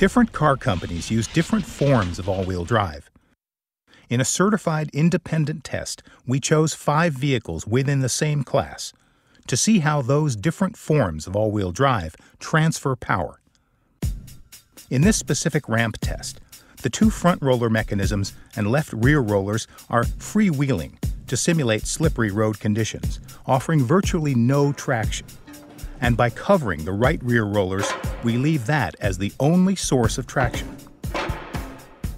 Different car companies use different forms of all-wheel drive. In a certified independent test, we chose 5 vehicles within the same class to see how those different forms of all-wheel drive transfer power. In this specific ramp test, the 2 front roller mechanisms and left rear rollers are freewheeling to simulate slippery road conditions, offering virtually no traction. And by covering the right rear rollers, we leave that as the only source of traction.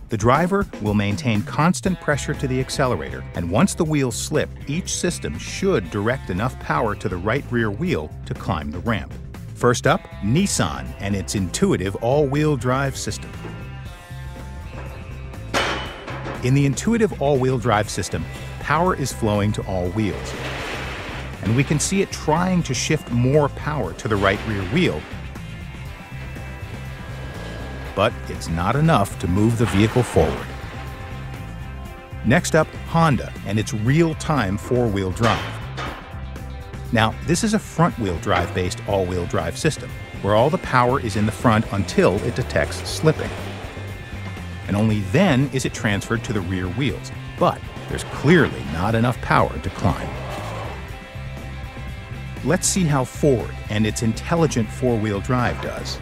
The driver will maintain constant pressure to the accelerator, and once the wheels slip, each system should direct enough power to the right rear wheel to climb the ramp. First up, Nissan and its intuitive all-wheel drive system. In the intuitive all-wheel drive system, power is flowing to all wheels, and we can see it trying to shift more power to the right rear wheel, but it's not enough to move the vehicle forward. Next up, Honda and its real-time 4-wheel drive. Now, this is a front-wheel drive-based all-wheel drive system, where all the power is in the front until it detects slipping. And only then is it transferred to the rear wheels, but there's clearly not enough power to climb. Let's see how Ford and its intelligent 4-wheel drive does.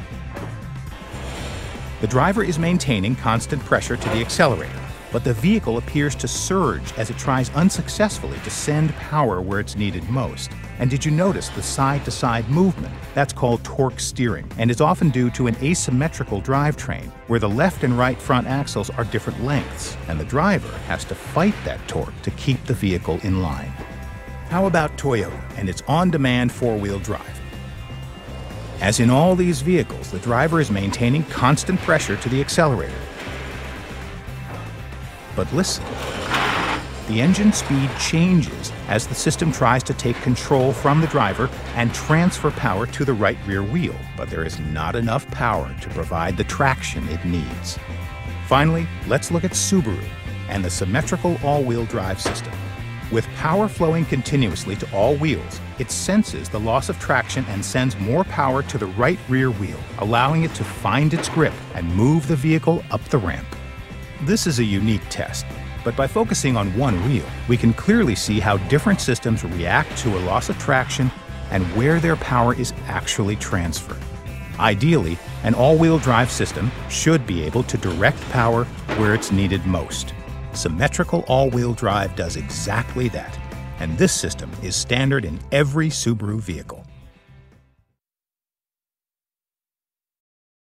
The driver is maintaining constant pressure to the accelerator, but the vehicle appears to surge as it tries unsuccessfully to send power where it's needed most. And did you notice the side-to-side movement? That's called torque steering, and is often due to an asymmetrical drivetrain, where the left and right front axles are different lengths, and the driver has to fight that torque to keep the vehicle in line. How about Toyota and its on-demand 4-wheel drive? As in all these vehicles, the driver is maintaining constant pressure to the accelerator. But listen, the engine speed changes as the system tries to take control from the driver and transfer power to the right rear wheel, but there is not enough power to provide the traction it needs. Finally, let's look at Subaru and the symmetrical all-wheel drive system. With power flowing continuously to all wheels, it senses the loss of traction and sends more power to the right rear wheel, allowing it to find its grip and move the vehicle up the ramp. This is a unique test, but by focusing on one wheel, we can clearly see how different systems react to a loss of traction and where their power is actually transferred. Ideally, an all-wheel drive system should be able to direct power where it's needed most. Symmetrical all-wheel drive does exactly that, and this system is standard in every Subaru vehicle.